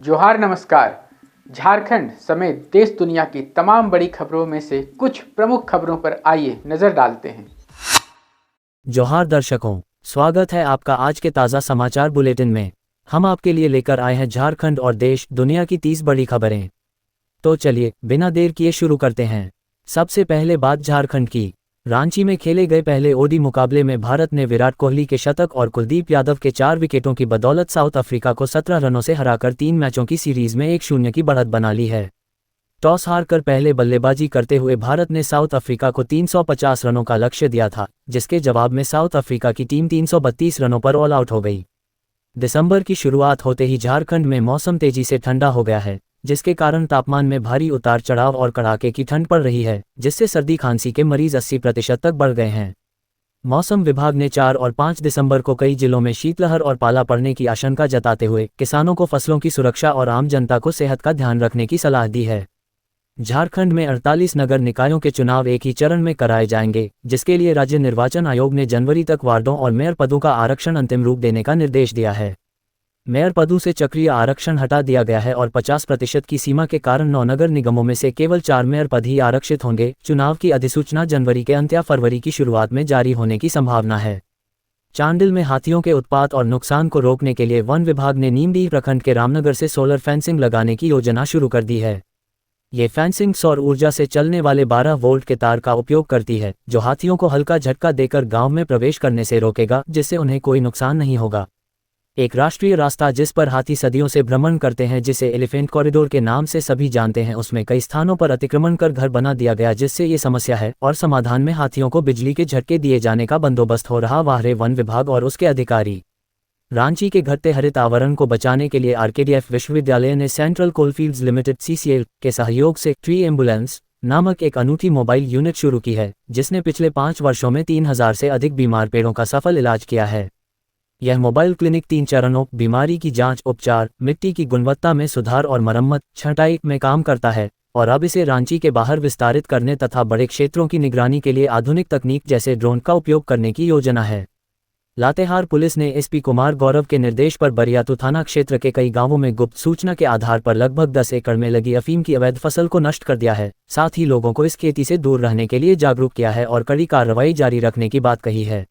जोहार नमस्कार। झारखंड समेत देश दुनिया की तमाम बड़ी खबरों में से कुछ प्रमुख खबरों पर आइए नजर डालते हैं। जोहार दर्शकों, स्वागत है आपका आज के ताज़ा समाचार बुलेटिन में। हम आपके लिए लेकर आए हैं झारखंड और देश दुनिया की 30 बड़ी खबरें। तो चलिए बिना देर किए शुरू करते हैं। सबसे पहले बात झारखंड की। रांची में खेले गए पहले ओडी मुकाबले में भारत ने विराट कोहली के शतक और कुलदीप यादव के 4 विकेटों की बदौलत साउथ अफ्रीका को 17 रनों से हराकर 3 मैचों की सीरीज में 1-0 की बढ़त बना ली है। टॉस हारकर पहले बल्लेबाजी करते हुए भारत ने साउथ अफ्रीका को 350 रनों का लक्ष्य दिया था, जिसके जवाब में साउथ अफ्रीका की टीम 332 रनों पर ऑल आउट हो गई। दिसंबर की शुरुआत होते ही झारखंड में मौसम तेजी से ठंडा हो गया है, जिसके कारण तापमान में भारी उतार चढ़ाव और कड़ाके की ठंड पड़ रही है, जिससे सर्दी खांसी के मरीज 80% तक बढ़ गए हैं। मौसम विभाग ने 4 और 5 दिसंबर को कई जिलों में शीतलहर और पाला पड़ने की आशंका जताते हुए किसानों को फसलों की सुरक्षा और आम जनता को सेहत का ध्यान रखने की सलाह दी है। झारखंड में 48 नगर निकायों के चुनाव एक ही चरण में कराए जाएंगे, जिसके लिए राज्य निर्वाचन आयोग ने जनवरी तक वार्डों और मेयर पदों का आरक्षण अंतिम रूप देने का निर्देश दिया है। मेयर पदों से चक्रीय आरक्षण हटा दिया गया है और 50% की सीमा के कारण 9 नगर निगमों में से केवल 4 मेयर पद ही आरक्षित होंगे। चुनाव की अधिसूचना जनवरी के अंत या फरवरी की शुरुआत में जारी होने की संभावना है। चांडिल में हाथियों के उत्पात और नुकसान को रोकने के लिए वन विभाग ने नीमडीह प्रखंड के रामनगर से सोलर फेंसिंग लगाने की योजना शुरू कर दी है। ये फेंसिंग सौर ऊर्जा से चलने वाले 12 वोल्ट के तार का उपयोग करती है, जो हाथियों को हल्का झटका देकर गांव में प्रवेश करने से रोकेगा, जिससे उन्हें कोई नुकसान नहीं होगा। एक राष्ट्रीय रास्ता जिस पर हाथी सदियों से भ्रमण करते हैं, जिसे एलिफेंट कॉरिडोर के नाम से सभी जानते हैं, उसमें कई स्थानों पर अतिक्रमण कर घर बना दिया गया, जिससे ये समस्या है और समाधान में हाथियों को बिजली के झटके दिए जाने का बंदोबस्त हो रहा। वाहरे वन विभाग और उसके अधिकारी। रांची के घटते हरित आवरण को बचाने के लिए आरकेडीएफ विश्वविद्यालय ने सेंट्रल कोलफील्ड्स लिमिटेड (सीसीएल) के सहयोग से ट्री एम्बुलेंस नामक एक अनूठी मोबाइल यूनिट शुरू की है, जिसने पिछले 5 वर्षों में 3000 से अधिक बीमार पेड़ों का सफल इलाज किया है। यह मोबाइल क्लिनिक 3 चरणों बीमारी की जांच, उपचार, मिट्टी की गुणवत्ता में सुधार और मरम्मत, छंटाई में काम करता है और अब इसे रांची के बाहर विस्तारित करने तथा बड़े क्षेत्रों की निगरानी के लिए आधुनिक तकनीक जैसे ड्रोन का उपयोग करने की योजना है। लातेहार पुलिस ने एसपी कुमार गौरव के निर्देश पर बरियातू थाना क्षेत्र के कई गांवों में गुप्त सूचना के आधार पर लगभग 10 एकड़ में लगी अफीम की अवैध फसल को नष्ट कर दिया है। साथ ही लोगों को इस खेती से दूर रहने के लिए जागरूक किया है और कड़ी कार्रवाई जारी रखने की बात कही है।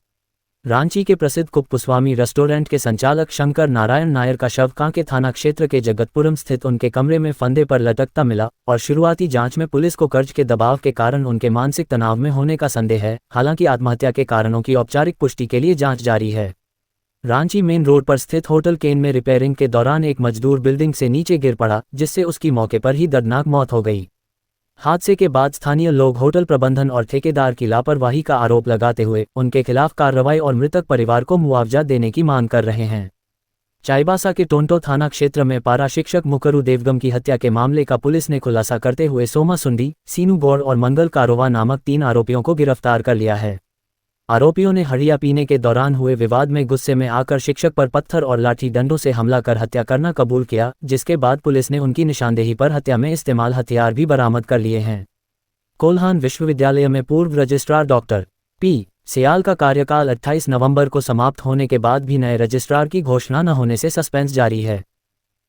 रांची के प्रसिद्ध कुप्पुस्वामी रेस्टोरेंट के संचालक शंकर नारायण नायर का शव कांके थाना क्षेत्र के जगतपुरम स्थित उनके कमरे में फंदे पर लटकता मिला और शुरुआती जांच में पुलिस को कर्ज के दबाव के कारण उनके मानसिक तनाव में होने का संदेह है। हालांकि आत्महत्या के कारणों की औपचारिक पुष्टि के लिए जांच जारी है। रांची मेन रोड पर स्थित होटल केन में रिपेयरिंग के दौरान एक मजदूर बिल्डिंग से नीचे गिर पड़ा, जिससे उसकी मौके पर ही दर्दनाक मौत हो गई। हादसे के बाद स्थानीय लोग होटल प्रबंधन और ठेकेदार की लापरवाही का आरोप लगाते हुए उनके खिलाफ कार्रवाई और मृतक परिवार को मुआवजा देने की मांग कर रहे हैं। चाईबासा के टोंटो थाना क्षेत्र में पारा शिक्षक मुकरू देवगम की हत्या के मामले का पुलिस ने खुलासा करते हुए सोमा सुंडी, सीनू गौड़ और मंगल कारोवा नामक 3 आरोपियों को गिरफ्तार कर लिया है। आरोपियों ने हड़िया पीने के दौरान हुए विवाद में गुस्से में आकर शिक्षक पर पत्थर और लाठी डंडों से हमला कर हत्या करना कबूल किया, जिसके बाद पुलिस ने उनकी निशानदेही पर हत्या में इस्तेमाल हथियार भी बरामद कर लिए हैं। कोल्हान विश्वविद्यालय में पूर्व रजिस्ट्रार डॉक्टर पी. सियाल का कार्यकाल 28 नवंबर को समाप्त होने के बाद भी नए रजिस्ट्रार की घोषणा न होने से सस्पेंस जारी है।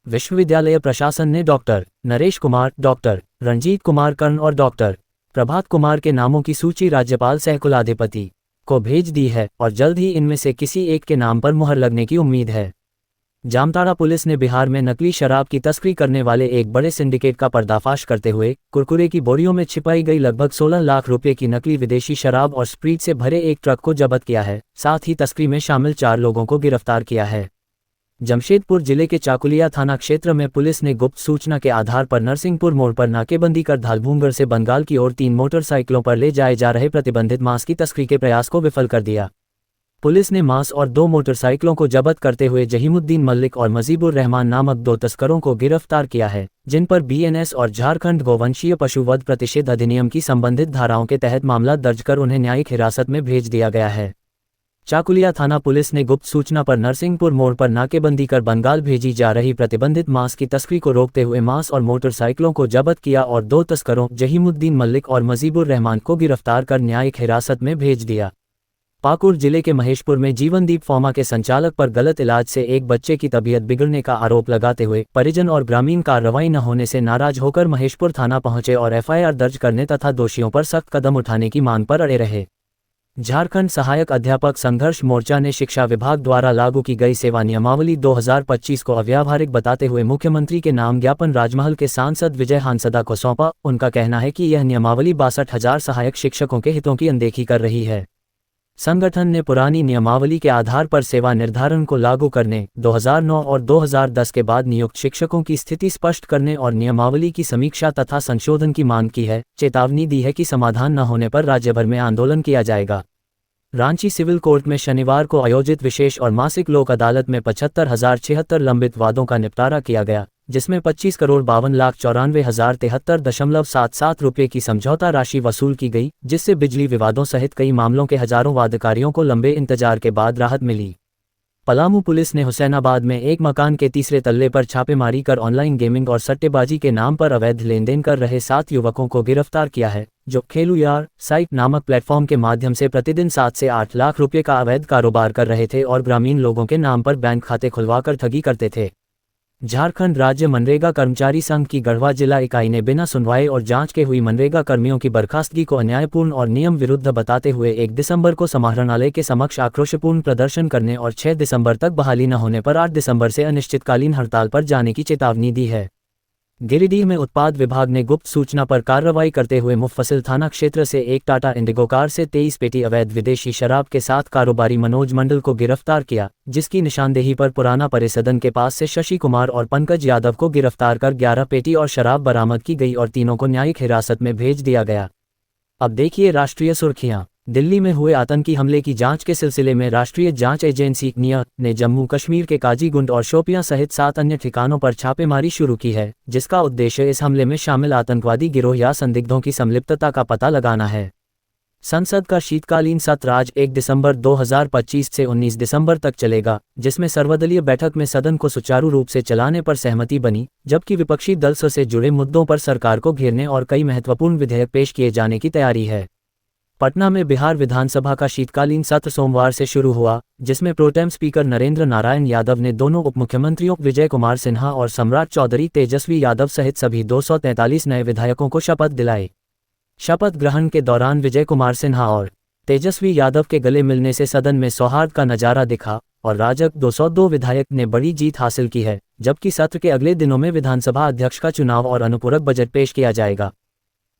विश्वविद्यालय प्रशासन ने डॉक्टर नरेश कुमार, डॉक्टर रंजीत कुमार कर्ण और डॉक्टर प्रभात कुमार के नामों की सूची राज्यपाल सह कुलाधिपति को भेज दी है और जल्द ही इनमें से किसी एक के नाम पर मुहर लगने की उम्मीद है। जामताड़ा पुलिस ने बिहार में नकली शराब की तस्करी करने वाले एक बड़े सिंडिकेट का पर्दाफाश करते हुए कुरकुरे की बोरियों में छिपाई गई लगभग 16 लाख रुपए की नकली विदेशी शराब और स्प्रीट से भरे एक ट्रक को जब्त किया है। साथ ही तस्करी में शामिल 4 लोगों को गिरफ्तार किया है। जमशेदपुर जिले के चाकुलिया थाना क्षेत्र में पुलिस ने गुप्त सूचना के आधार पर नरसिंहपुर मोड़ पर नाकेबंदी कर धालभूंगर से बंगाल की ओर 3 मोटरसाइकिलों पर ले जाए जा रहे प्रतिबंधित मांस की तस्करी के प्रयास को विफल कर दिया। पुलिस ने मांस और 2 मोटरसाइकिलों को जब्त करते हुए जहीमुद्दीन मल्लिक और मजीबुर रहमान नामक 2 तस्करों को गिरफ्तार किया है, जिन पर बीएनएस और झारखंड गोवंशीय पशुवध प्रतिषेध अधिनियम की संबंधित धाराओं के तहत मामला दर्ज कर उन्हें न्यायिक हिरासत में भेज दिया गया है। चाकुलिया थाना पुलिस ने गुप्त सूचना पर नरसिंहपुर मोड़ पर नाकेबंदी कर बंगाल भेजी जा रही प्रतिबंधित मांस की तस्करी को रोकते हुए मांस और मोटरसाइकिलों को जब्त किया और 2 तस्करों जहीमुद्दीन मल्लिक और मजीबुर रहमान को गिरफ्तार कर न्यायिक हिरासत में भेज दिया। पाकुड़ जिले के महेशपुर में जीवनदीप फार्मा के संचालक पर गलत इलाज से एक बच्चे की तबीयत बिगड़ने का आरोप लगाते हुए परिजन और ग्रामीण कार्रवाई न होने से नाराज होकर महेशपुर थाना पहुंचे और एफआईआर दर्ज करने तथा दोषियों पर सख्त कदम उठाने की मांग पर अड़े रहे। झारखंड सहायक अध्यापक संघर्ष मोर्चा ने शिक्षा विभाग द्वारा लागू की गई सेवा नियमावली 2025 को अव्यावहारिक बताते हुए मुख्यमंत्री के नाम ज्ञापन राजमहल के सांसद विजय हांसदा को सौंपा। उनका कहना है कि यह नियमावली 62,000 सहायक शिक्षकों के हितों की अनदेखी कर रही है। संगठन ने पुरानी नियमावली के आधार पर सेवा निर्धारण को लागू करने, 2009 और 2010 के बाद नियुक्त शिक्षकों की स्थिति स्पष्ट करने और नियमावली की समीक्षा तथा संशोधन की मांग की है। चेतावनी दी है कि समाधान न होने पर राज्य भर में आंदोलन किया जाएगा। रांची सिविल कोर्ट में शनिवार को आयोजित विशेष और मासिक लोक अदालत में 75,076 लंबित वादों का निपटारा किया गया, जिसमें 25,52,94,073.77 रुपये की समझौता राशि वसूल की गई, जिससे बिजली विवादों सहित कई मामलों के हजारों वादकारियों को लंबे इंतजार के बाद राहत मिली। पलामू पुलिस ने हुसैनाबाद में एक मकान के तीसरे तल्ले पर छापेमारी कर ऑनलाइन गेमिंग और सट्टेबाजी के नाम पर अवैध लेनदेन कर रहे 7 युवकों को गिरफ्तार किया है, जो खेलू यार साइट नामक प्लेटफॉर्म के माध्यम से प्रतिदिन 7 से 8 लाख रुपये का अवैध कारोबार कर रहे थे और ग्रामीण लोगों के नाम पर बैंक खाते खुलवाकर ठगी करते थे। झारखंड राज्य मनरेगा कर्मचारी संघ की गढ़वा जिला इकाई ने बिना सुनवाई और जांच के हुई मनरेगा कर्मियों की बर्खास्तगी को अन्यायपूर्ण और नियम विरुद्ध बताते हुए 1 दिसंबर को समाहरणालय के समक्ष आक्रोशपूर्ण प्रदर्शन करने और 6 दिसंबर तक बहाली न होने पर 8 दिसंबर से अनिश्चितकालीन हड़ताल पर जाने की चेतावनी दी है। गिरिडीह में उत्पाद विभाग ने गुप्त सूचना पर कार्रवाई करते हुए मुफस्सिल थाना क्षेत्र से एक टाटा इंडिगो कार से 23 पेटी अवैध विदेशी शराब के साथ कारोबारी मनोज मंडल को गिरफ्तार किया, जिसकी निशानदेही पर पुराना परिसदन के पास से शशि कुमार और पंकज यादव को गिरफ्तार कर 11 पेटी और शराब बरामद की गई और तीनों को न्यायिक हिरासत में भेज दिया गया। अब देखिए राष्ट्रीय सुर्खियां। दिल्ली में हुए आतंकी हमले की जांच के सिलसिले में राष्ट्रीय जांच एजेंसी निया ने जम्मू कश्मीर के काजीगुंड और शोपियां सहित 7 अन्य ठिकानों पर छापेमारी शुरू की है, जिसका उद्देश्य इस हमले में शामिल आतंकवादी गिरोह या संदिग्धों की संलिप्तता का पता लगाना है। संसद का शीतकालीन सत्र आज 1 दिसंबर 2025 से 19 दिसंबर तक चलेगा, जिसमें सर्वदलीय बैठक में सदन को सुचारू रूप से चलाने पर सहमति बनी, जबकि विपक्षी दल से जुड़े मुद्दों पर सरकार को घेरने और कई महत्वपूर्ण विधेयक पेश किए जाने की तैयारी है। पटना में बिहार विधानसभा का शीतकालीन सत्र सोमवार से शुरू हुआ, जिसमें प्रोटेम स्पीकर नरेंद्र नारायण यादव ने दोनों उपमुख्यमंत्रियों विजय कुमार सिन्हा और सम्राट चौधरी तेजस्वी यादव सहित सभी 243 नए विधायकों को शपथ दिलाई। शपथ ग्रहण के दौरान विजय कुमार सिन्हा और तेजस्वी यादव के गले मिलने से सदन में सौहार्द का नजारा दिखा और राजग 202 विधायक ने बड़ी जीत हासिल की है, जबकि सत्र के अगले दिनों में विधानसभा अध्यक्ष का चुनाव और अनुपूरक बजट पेश किया जाएगा।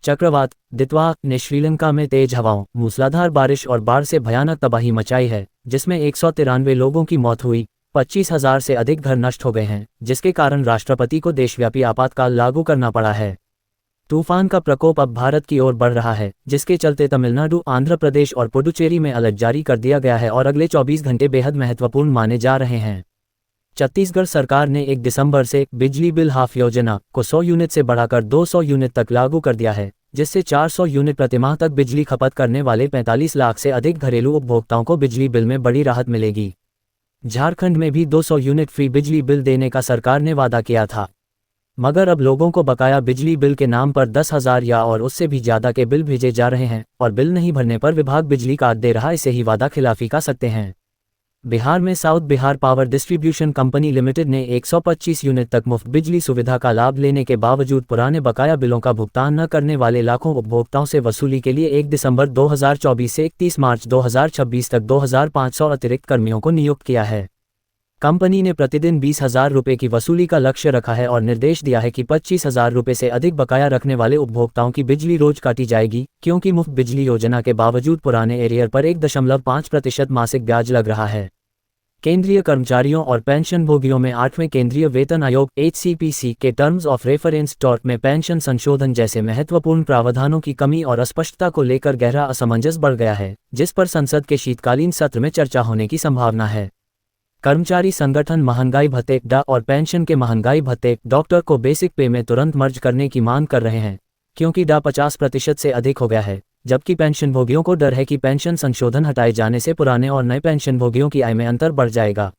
चक्रवात दितवा ने श्रीलंका में तेज हवाओं, मूसलाधार बारिश और बाढ़ से भयानक तबाही मचाई है, जिसमें 193 लोगों की मौत हुई, 25,000 से अधिक घर नष्ट हो गए हैं, जिसके कारण राष्ट्रपति को देशव्यापी आपातकाल लागू करना पड़ा है। तूफान का प्रकोप अब भारत की ओर बढ़ रहा है, जिसके चलते तमिलनाडु, आंध्र प्रदेश और पुडुचेरी में अलर्ट जारी कर दिया गया है और अगले 24 घंटे बेहद महत्वपूर्ण माने जा रहे हैं। छत्तीसगढ़ सरकार ने 1 दिसंबर से बिजली बिल हाफ योजना को 100 यूनिट से बढ़ाकर 200 यूनिट तक लागू कर दिया है, जिससे 400 यूनिट प्रतिमाह तक बिजली खपत करने वाले 45 लाख से अधिक घरेलू उपभोक्ताओं को बिजली बिल में बड़ी राहत मिलेगी। झारखंड में भी 200 यूनिट फ्री बिजली बिल देने का सरकार ने वादा किया था, मगर अब लोगों को बकाया बिजली बिल के नाम पर 10,000 या और उससे भी ज़्यादा के बिल भेजे जा रहे हैं और बिल नहीं भरने पर विभाग बिजली काट दे रहा, इसे ही वादा खिलाफी का सकते हैं। बिहार में south Bihar power distribution company limited ने 125 यूनिट तक मुफ्त बिजली सुविधा का लाभ लेने के बावजूद पुराने बकाया बिलों का भुगतान न करने वाले लाखों उपभोक्ताओं से वसूली के लिए 1 दिसंबर 2024 से 31 मार्च 2026 तक 2,500 अतिरिक्त कर्मियों को नियुक्त किया है। कंपनी ने प्रतिदिन 20,000 रुपये की वसूली का लक्ष्य रखा है और निर्देश दिया है कि 25,000 रुपये से अधिक बकाया रखने वाले उपभोक्ताओं की बिजली रोज काटी जाएगी, क्योंकि मुफ्त बिजली योजना के बावजूद पुराने एरियर पर 1.5% मासिक ब्याज लग रहा है। केंद्रीय कर्मचारियों और पेंशनभोगियों में 8वें केंद्रीय वेतन आयोग HCPC के टर्म्स ऑफ रेफरेंस टॉर्क में पेंशन संशोधन जैसे महत्वपूर्ण प्रावधानों की कमी और अस्पष्टता को लेकर गहरा असमंजस बढ़ गया है, जिस पर संसद के शीतकालीन सत्र में चर्चा होने की संभावना है। कर्मचारी संगठन महंगाई भत्ते डा और पेंशन के महंगाई भत्ते डॉक्टर को बेसिक पे में तुरंत मर्ज करने की मांग कर रहे हैं, क्योंकि डा 50% से अधिक हो गया है, जबकि पेंशनभोगियों को डर है कि पेंशन संशोधन हटाए जाने से पुराने और नए पेंशनभोगियों की आय में अंतर बढ़ जाएगा।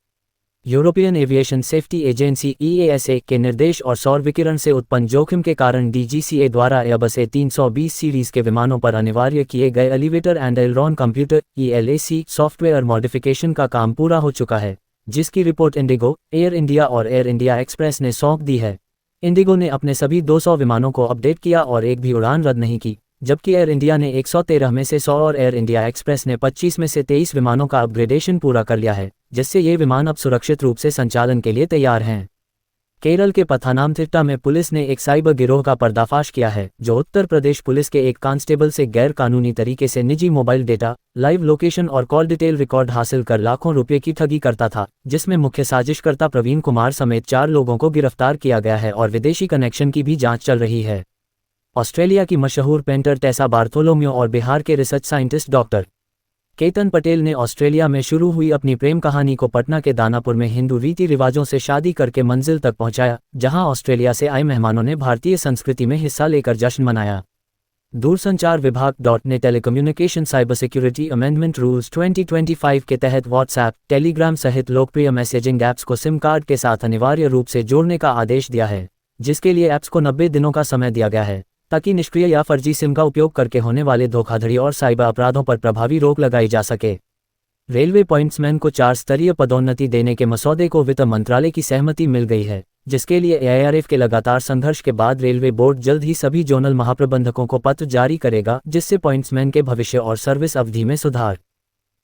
European aviation safety agency EASA के निर्देश और सौर विकिरण से उत्पन्न जोखिम के कारण DGCA द्वारा एयरबस A320 सीरीज के विमानों पर अनिवार्य किए गए elevator and aileron computer ELAC software modification का काम पूरा हो चुका है, जिसकी रिपोर्ट इंडिगो, एयर इंडिया और एयर इंडिया एक्सप्रेस ने सौंप दी है। इंडिगो ने अपने सभी 200 विमानों को अपडेट किया और एक भी उड़ान रद्द नहीं की, जबकि एयर इंडिया ने 113 में से 100 और एयर इंडिया एक्सप्रेस ने 25 में से 23 विमानों का अपग्रेडेशन पूरा कर लिया है, जिससे ये विमान अब सुरक्षित रूप से संचालन के लिए तैयार हैं। केरल के पथानामथिट्टा में पुलिस ने एक साइबर गिरोह का पर्दाफाश किया है, जो उत्तर प्रदेश पुलिस के एक कांस्टेबल से गैर कानूनी तरीके से निजी मोबाइल डेटा, लाइव लोकेशन और कॉल डिटेल रिकॉर्ड हासिल कर लाखों रुपये की ठगी करता था, जिसमें मुख्य साजिशकर्ता प्रवीण कुमार समेत 4 लोगों को गिरफ्तार किया गया है और विदेशी कनेक्शन की भी जांच चल रही है। ऑस्ट्रेलिया की मशहूर पेंटर टेसा बार्थोलोम्यो और बिहार के research scientist doctor Ketan Patel ने ऑस्ट्रेलिया में शुरू हुई अपनी प्रेम कहानी को पटना के दानापुर में हिंदू रीति रिवाजों से शादी करके मंजिल तक पहुंचाया, जहां ऑस्ट्रेलिया से आए मेहमानों ने भारतीय संस्कृति में हिस्सा लेकर जश्न मनाया। दूरसंचार विभाग ने telecommunication cyber security amendment rules 2025 के तहत व्हाट्सएप, टेलीग्राम सहित लोकप्रिय मैसेजिंग ऐप्स को सिम कार्ड के साथ अनिवार्य रूप से जोड़ने का आदेश दिया है, जिसके लिए ऐप्स को 90 दिनों का समय दिया गया है, ताकि निष्क्रिय या फर्जी सिम का उपयोग करके होने वाले धोखाधड़ी और साइबर अपराधों पर प्रभावी रोक लगाई जा सके। रेलवे पॉइंट्समैन को 4 स्तरीय पदोन्नति देने के मसौदे को वित्त मंत्रालय की सहमति मिल गई है, जिसके लिए AIRF के लगातार संघर्ष के बाद रेलवे बोर्ड जल्द ही सभी जोनल महाप्रबंधकों को पत्र जारी करेगा, जिससे पॉइंट्समैन के भविष्य और सर्विस अवधि में सुधार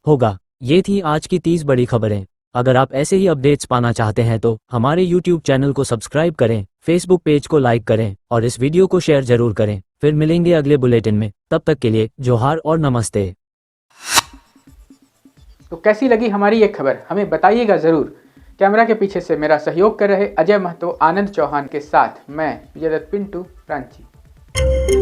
होगा। ये थी आज की 30 बड़ी खबरें। अगर आप ऐसे ही अपडेट्स पाना चाहते हैं तो हमारे YouTube चैनल को सब्सक्राइब करें, Facebook पेज को लाइक करें और इस वीडियो को शेयर जरूर करें। फिर मिलेंगे अगले बुलेटिन में, तब तक के लिए जोहार और नमस्ते। तो कैसी लगी हमारी ये खबर हमें बताइएगा ज़रूर। कैमरा के पीछे से मेरा सहयोग कर रहे अजय महतो, आनंद चौहान के साथ मैं विजयदत्त पिंटू रांची।